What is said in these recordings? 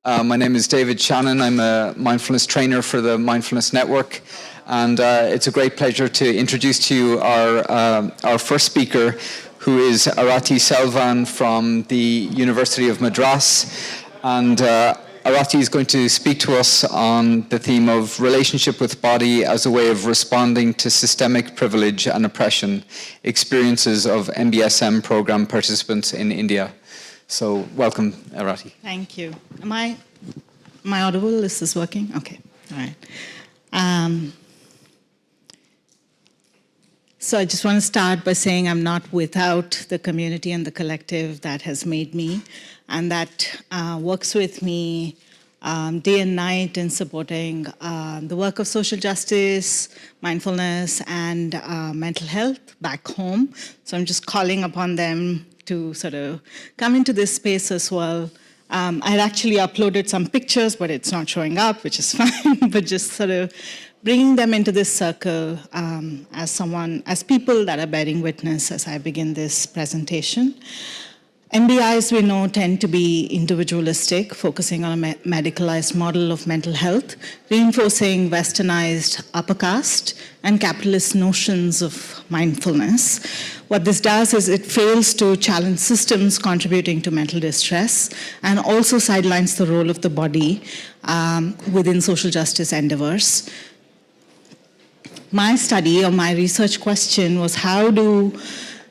My name is David Shannon. I'm a mindfulness trainer for the Mindfulness Network. And it's a great pleasure to introduce to you our first speaker, who is Arati Selvan from the University of Madras. And Arati is going to speak to us on the theme of relationship with body as a way of responding to systemic privilege and oppression, experiences of MBSM program participants in India. So welcome, Arati. Thank you. Am I audible? Is this working? Okay, all right. So I just want to start by saying I'm not without the community and the collective that has made me and that works with me day and night in supporting the work of social justice, mindfulness, and mental health back home. So I'm just calling upon them to sort of come into this space as well. I had actually uploaded some pictures, but it's not showing up, which is fine, but just sort of bringing them into this circle as people that are bearing witness as I begin this presentation. MBIs, we know, tend to be individualistic, focusing on a medicalized model of mental health, reinforcing westernized upper caste and capitalist notions of mindfulness. What this does is it fails to challenge systems contributing to mental distress and also sidelines the role of the body within social justice endeavors. My study or my research question was, how do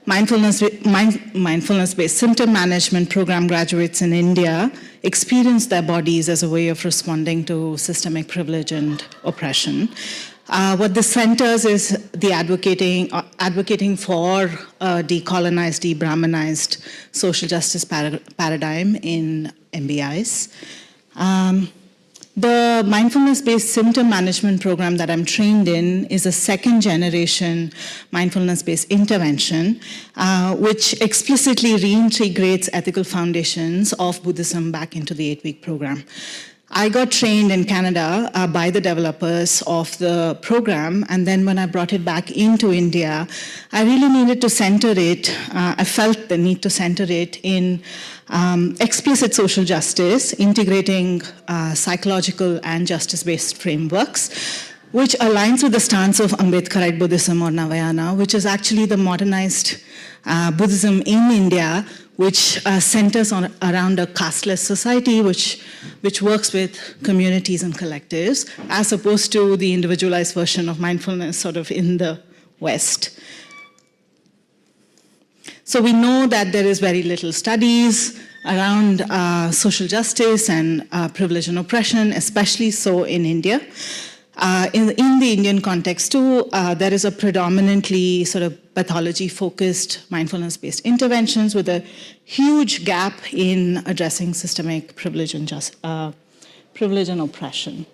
mindfulness-based symptom management program graduates in India experience their bodies as a way of responding to systemic privilege and oppression? What this centers is the advocating for a decolonized, de-Brahmanized social justice paradigm in MBIs. The mindfulness-based symptom management program that I'm trained in is a second-generation mindfulness-based intervention, which explicitly reintegrates ethical foundations of Buddhism back into the 8-week program. I got trained in Canada by the developers of the program, and then when I brought it back into India, I really needed to center it. I felt the need to center it in explicit social justice, integrating psychological and justice-based frameworks, which aligns with the stance of Ambedkarite Buddhism or Navayana, which is actually the modernized Buddhism in India, which centers around a casteless society, which works with communities and collectives, as opposed to the individualized version of mindfulness sort of in the West. So we know that there is very little studies around social justice and privilege and oppression, especially so in India. In the Indian context too, there is a predominantly sort of pathology-focused mindfulness-based interventions with a huge gap in addressing systemic privilege and oppression.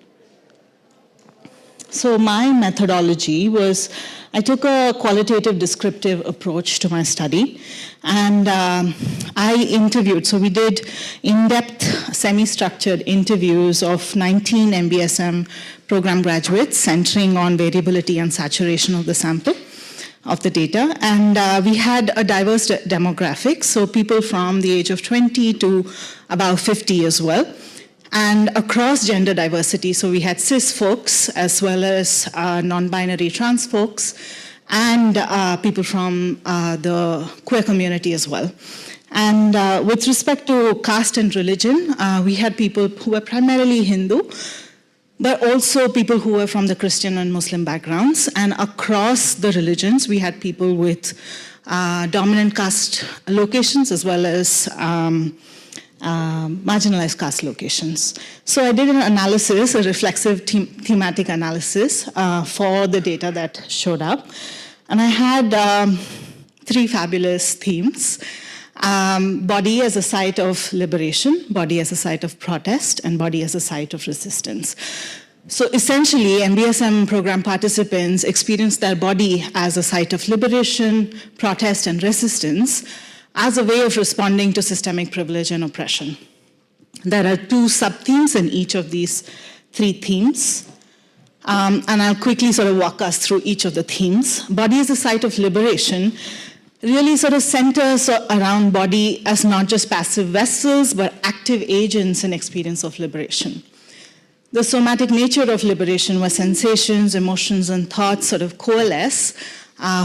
So my methodology was, I took a qualitative descriptive approach to my study, and I interviewed. So we did in-depth, semi-structured interviews of 19 MBSM program graduates, centering on variability and saturation of the sample of the data. And we had a diverse demographic, so people from the age of 20 to about 50 as well. And across gender diversity, so we had cis folks as well as non-binary trans folks and people from the queer community as well. And with respect to caste and religion, we had people who were primarily Hindu, but also people who were from the Christian and Muslim backgrounds. And across the religions, we had people with dominant caste locations as well as marginalized caste locations. So I did an analysis, a reflexive thematic analysis for the data that showed up. And I had 3 fabulous themes. Body as a site of liberation, body as a site of protest, and body as a site of resistance. So essentially, MBSM program participants experienced their body as a site of liberation, protest, and resistance, as a way of responding to systemic privilege and oppression. There are 2 sub-themes in each of these 3 themes. And I'll quickly sort of walk us through each of the themes. Body is a site of liberation really sort of centers around body as not just passive vessels, but active agents in experience of liberation. The somatic nature of liberation, where sensations, emotions, and thoughts sort of coalesce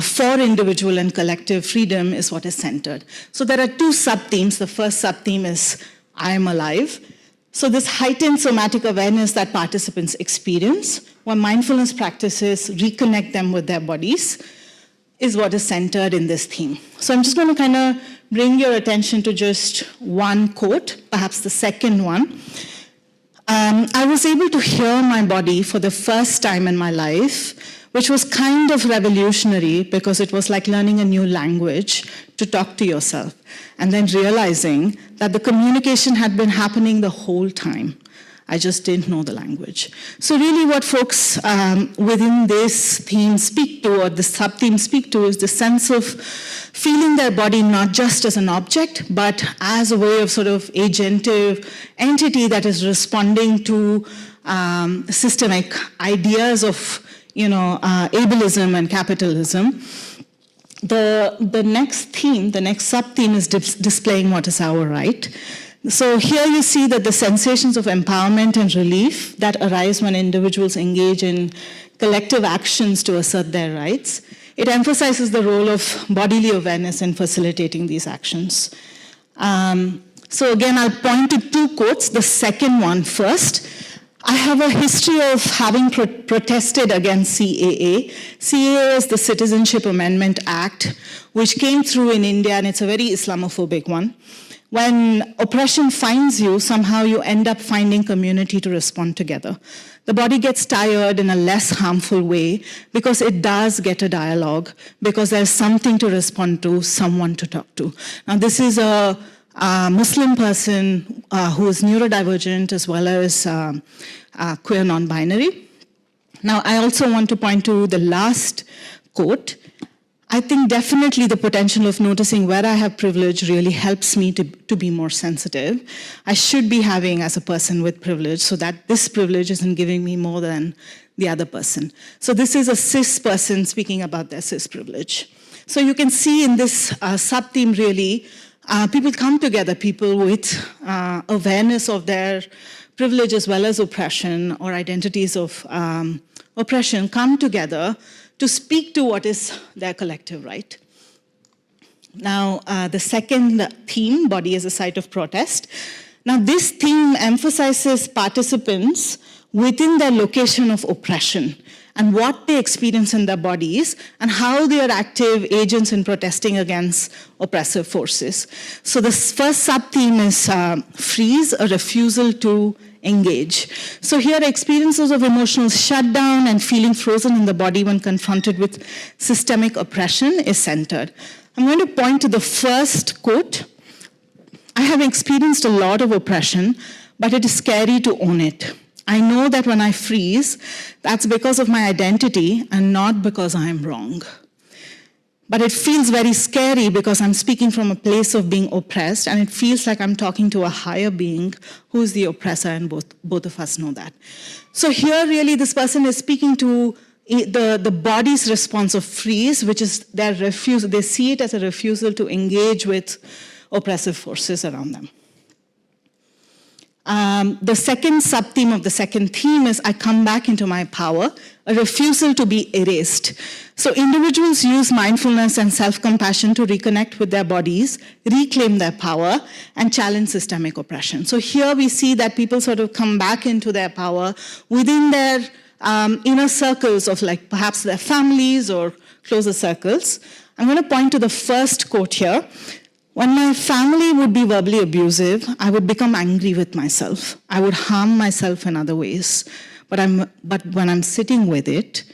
for individual and collective freedom, is what is centered. So there are two sub-themes. The first sub-theme is I am alive. So this heightened somatic awareness that participants experience, where mindfulness practices reconnect them with their bodies, is what is centered in this theme. So I'm just going to kind of bring your attention to just one quote, perhaps the second one. I was able to hear my body for the first time in my life, which was kind of revolutionary because it was like learning a new language to talk to yourself, and then realizing that the communication had been happening the whole time. I just didn't know the language. So really what folks within this theme speak to, or the sub-theme speak to, is the sense of feeling their body not just as an object, but as a way of sort of agentive entity that is responding to systemic ideas of, ableism and capitalism. The next theme, the next sub-theme, is displaying what is our right. So here you see that the sensations of empowerment and relief that arise when individuals engage in collective actions to assert their rights, it emphasizes the role of bodily awareness in facilitating these actions. So again, I'll point to two quotes. The second one first. I have a history of having protested against CAA. CAA is the Citizenship Amendment Act, which came through in India, and it's a very Islamophobic one. When oppression finds you, somehow you end up finding community to respond together. The body gets tired in a less harmful way because it does get a dialogue, because there's something to respond to, someone to talk to. Now, this is a Muslim person who is neurodivergent as well as queer non-binary. Now, I also want to point to the last quote. I think definitely the potential of noticing where I have privilege really helps me to be more sensitive. I should be having as a person with privilege so that this privilege isn't giving me more than the other person. So this is a cis person speaking about their cis privilege. So you can see in this sub-theme really, people come together, people with awareness of their privilege as well as oppression or identities of oppression come together to speak to what is their collective right. Now, the second theme, body as a site of protest. Now, this theme emphasizes participants within their location of oppression and what they experience in their bodies and how they are active agents in protesting against oppressive forces. So the first sub-theme is freeze, a refusal to engage. So here, experiences of emotional shutdown and feeling frozen in the body when confronted with systemic oppression is centered. I'm going to point to the first quote. I have experienced a lot of oppression, but it is scary to own it. I know that when I freeze, that's because of my identity and not because I'm wrong. But it feels very scary because I'm speaking from a place of being oppressed, and it feels like I'm talking to a higher being who is the oppressor, and both of us know that. So here, really, this person is speaking to the body's response of freeze, which is their refusal. They see it as a refusal to engage with oppressive forces around them. The second sub-theme of the second theme is I come back into my power, a refusal to be erased. So individuals use mindfulness and self-compassion to reconnect with their bodies, reclaim their power, and challenge systemic oppression. So here we see that people sort of come back into their power within their inner circles of like perhaps their families or closer circles. I'm going to point to the first quote here. When my family would be verbally abusive, I would become angry with myself. I would harm myself in other ways. But when I'm sitting with it,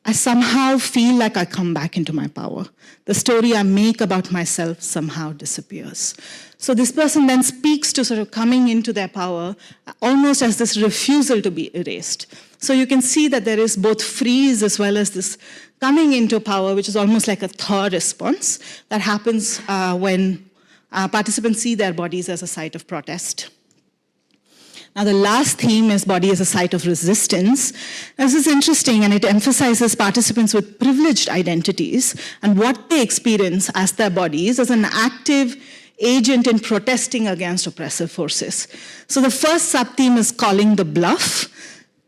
I somehow feel like I come back into my power. The story I make about myself somehow disappears. So this person then speaks to sort of coming into their power almost as this refusal to be erased. So you can see that there is both freeze as well as this coming into power, which is almost like a thaw response that happens when participants see their bodies as a site of protest. Now, the last theme is body as a site of resistance. This is interesting, and it emphasizes participants with privileged identities and what they experience as their bodies as an active agent in protesting against oppressive forces. So the first sub-theme is calling the bluff.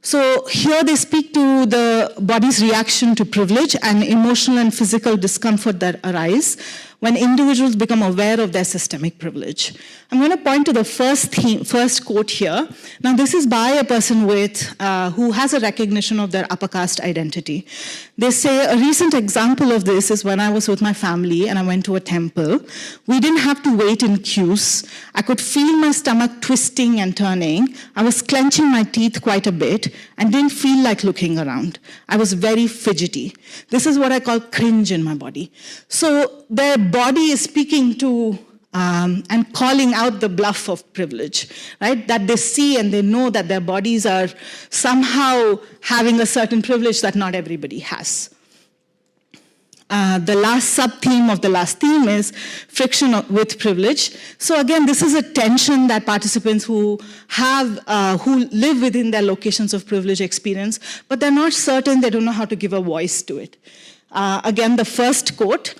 So here they speak to the body's reaction to privilege and emotional and physical discomfort that arise when individuals become aware of their systemic privilege. I'm going to point to the first quote here. Now, this is by a person who has a recognition of their upper caste identity. They say, a recent example of this is when I was with my family and I went to a temple. We didn't have to wait in queues. I could feel my stomach twisting and turning. I was clenching my teeth quite a bit and didn't feel like looking around. I was very fidgety. This is what I call cringe in my body. So their body is speaking to and calling out the bluff of privilege, right? That they see and they know that their bodies are somehow having a certain privilege that not everybody has. The last sub-theme of the last theme is friction with privilege. So again, this is a tension that participants who live within their locations of privilege experience, but they're not certain, they don't know how to give a voice to it. Again, the first quote,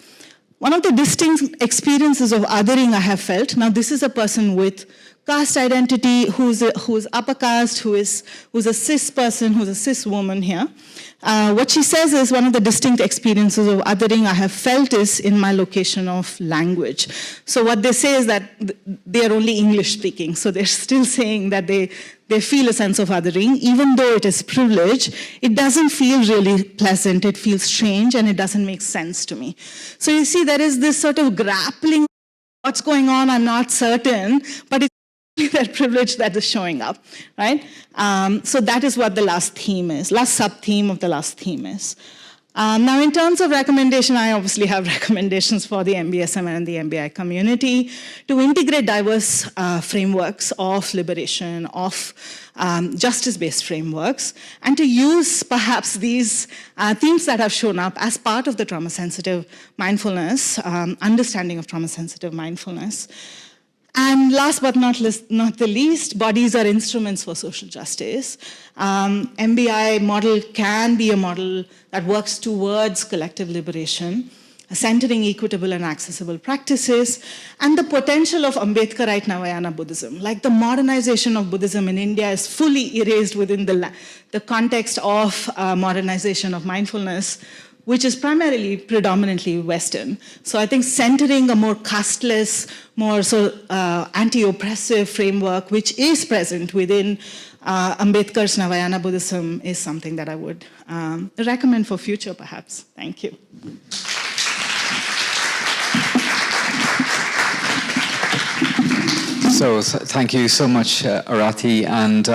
one of the distinct experiences of othering I have felt, now this is a person with caste identity, who's upper caste, who's a cis person, who's a cis woman here. What she says is one of the distinct experiences of othering I have felt is in my location of language. So what they say is that they are only English speaking. So they're still saying that they feel a sense of othering. Even though it is privilege, it doesn't feel really pleasant. It feels strange and it doesn't make sense to me. So you see, there is this sort of grappling. What's going on, I'm not certain, but it's that privilege that is showing up, right? So that is what the last sub-theme of the last theme is. Now, in terms of recommendation, I obviously have recommendations for the MBSM and the MBI community to integrate diverse frameworks of liberation, of justice-based frameworks, and to use perhaps these themes that have shown up as part of the trauma-sensitive mindfulness, understanding of trauma-sensitive mindfulness. And last but not the least, bodies are instruments for social justice. MBI model can be a model that works towards collective liberation, centering equitable and accessible practices, and the potential of Ambedkarite Navayana Buddhism. Like the modernization of Buddhism in India is fully erased within the context of modernization of mindfulness, which is predominantly Western. So I think centering a more casteless, more anti-oppressive framework, which is present within Ambedkar's Navayana Buddhism, is something that I would recommend for future, perhaps. Thank you. So thank you so much, Arati. And